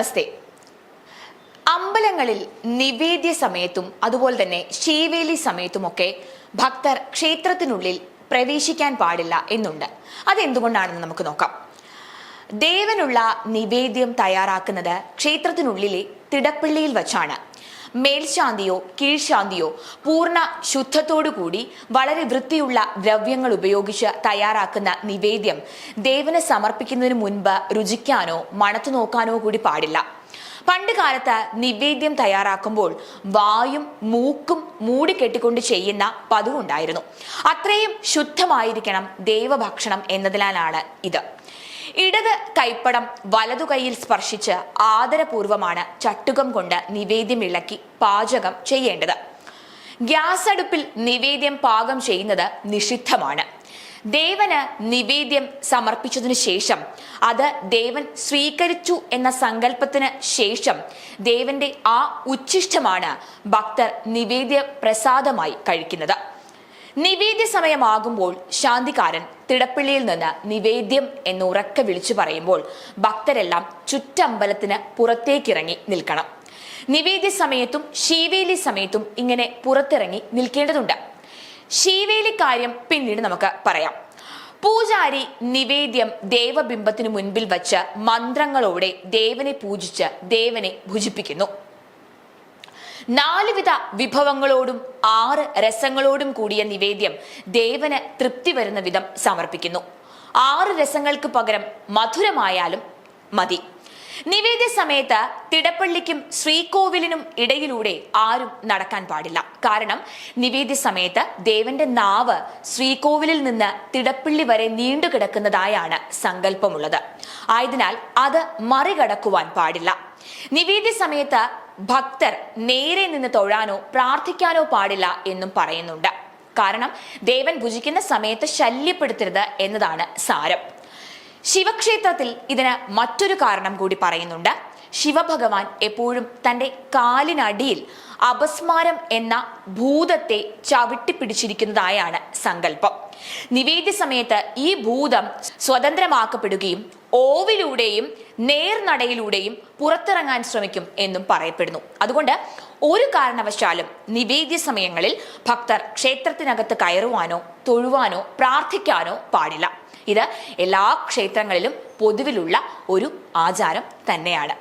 നമസ്തേ. അമ്പലങ്ങളിൽ നിവേദ്യ സമയത്തും അതുപോലെ തന്നെ ശീവേലി സമയത്തുമൊക്കെ ഭക്തർ ക്ഷേത്രത്തിനുള്ളിൽ പ്രവേശിക്കാൻ പാടില്ല എന്നുണ്ട്. അതെന്തുകൊണ്ടാണെന്ന് നമുക്ക് നോക്കാം. ദേവനുള്ള നിവേദ്യം തയ്യാറാക്കുന്നത് ക്ഷേത്രത്തിനുള്ളിലെ തിടപ്പള്ളിയിൽ വച്ചാണ്. മേൽശാന്തിയോ കീഴ്ശാന്തിയോ പൂർണ്ണ ശുദ്ധത്തോടുകൂടി വളരെ വൃത്തിയുള്ള ദ്രവ്യങ്ങൾ ഉപയോഗിച്ച് തയ്യാറാക്കുന്ന നിവേദ്യം ദേവന് സമർപ്പിക്കുന്നതിന് മുൻപ് രുചിക്കാനോ മണത്തു നോക്കാനോ കൂടി പാടില്ല. പണ്ട് കാലത്ത് നിവേദ്യം തയ്യാറാക്കുമ്പോൾ വായും മൂക്കും മൂടിക്കെട്ടിക്കൊണ്ട് ചെയ്യുന്ന പതിവുണ്ടായിരുന്നു. അത്രയും ശുദ്ധമായിരിക്കണം ദേവഭക്ഷണം എന്നതിനാലാണ് ഇത്. ഇടത് കൈപ്പടം വലതു കൈയിൽ സ്പർശിച്ച് ആദരപൂർവമാണ് ചട്ടുകം കൊണ്ട് നിവേദ്യം ഇളക്കി പാചകം ചെയ്യേണ്ടത്. ഗ്യാസ് അടുപ്പിൽ നിവേദ്യം പാകം ചെയ്യുന്നത് നിഷിദ്ധമാണ്. ദേവന് നിവേദ്യം സമർപ്പിച്ചതിനു ശേഷം അത് ദേവൻ സ്വീകരിച്ചു എന്ന സങ്കല്പത്തിന് ശേഷം ദേവന്റെ ആ ഉച്ഛിഷ്ടമാണ് ഭക്തർ നിവേദ്യ പ്രസാദമായി കഴിക്കുന്നത്. നിവേദ്യ സമയമാകുമ്പോൾ ശാന്തിക്കാരൻ തിടപ്പള്ളിയിൽ നിന്ന് നിവേദ്യം എന്ന് ഉറക്കെ വിളിച്ചു പറയുമ്പോൾ ഭക്തരെല്ലാം ചുറ്റമ്പലത്തിന് പുറത്തേക്കിറങ്ങി നിൽക്കണം. നിവേദ്യ സമയത്തും ശീവേലി സമയത്തും ഇങ്ങനെ പുറത്തിറങ്ങി നിൽക്കേണ്ടതുണ്ട്. ശീവേലി കാര്യം പിന്നീട് നമുക്ക് പറയാം. പൂജാരി നിവേദ്യം ദേവബിംബത്തിനു മുൻപിൽ വച്ച് മന്ത്രങ്ങളോടെ ദേവനെ പൂജിച്ച് ദേവനെ ഭുജിപ്പിക്കുന്നു. 4 വിധ വിഭവങ്ങളോടും 6 രസങ്ങളോടും കൂടിയ നിവേദ്യം ദേവന് തൃപ്തി വരുന്ന വിധം സമർപ്പിക്കുന്നു. 6 രസങ്ങൾക്ക് പകരം മധുരമായാലും മതി. നിവേദ്യ സമയത്ത് തിടപ്പള്ളിക്കും ശ്രീകോവിലിനും ഇടയിലൂടെ ആരും നടക്കാൻ പാടില്ല. കാരണം നിവേദ്യ സമയത്ത് ദേവന്റെ നാവ് ശ്രീകോവിലിൽ നിന്ന് തിടപ്പള്ളി വരെ നീണ്ടുകിടക്കുന്നതായാണ് സങ്കല്പമുള്ളത്. ആയതിനാൽ അത് മറികടക്കുവാൻ പാടില്ല. നിവേദ്യ സമയത്ത് ഭക്തർ നേരെ നിന്ന് തൊഴാനോ പ്രാർത്ഥിക്കാനോ പാടില്ല എന്നും പറയുന്നുണ്ട്. കാരണം ദേവൻ ഭുജിക്കുന്ന സമയത്ത് ശല്യപ്പെടുത്തരുത് എന്നതാണ് സാരം. ശിവക്ഷേത്രത്തിൽ ഇതിന് മറ്റൊരു കാരണം കൂടി പറയുന്നുണ്ട്. ശിവഭഗവാൻ എപ്പോഴും തന്റെ കാലിനടിയിൽ അപസ്മാരം എന്ന ഭൂതത്തെ ചവിട്ടിപ്പിടിച്ചിരിക്കുന്നതായാണ് സങ്കല്പം. നിവേദ്യ സമയത്ത് ഈ ഭൂതം സ്വതന്ത്രമാക്കപ്പെടുകയും ഓവിലൂടെയും നേർനടയിലൂടെയും പുറത്തിറങ്ങാൻ ശ്രമിക്കും എന്നും പറയപ്പെടുന്നു. അതുകൊണ്ട് ഒരു കാരണവശാലും നിവേദ്യ സമയങ്ങളിൽ ഭക്തർ ക്ഷേത്രത്തിനകത്ത് കയറുവാനോ തൊഴുവാനോ പ്രാർത്ഥിക്കാനോ പാടില്ല. ഇത് എല്ലാ ക്ഷേത്രങ്ങളിലും പൊതുവിലുള്ള ഒരു ആചാരം തന്നെയാണ്.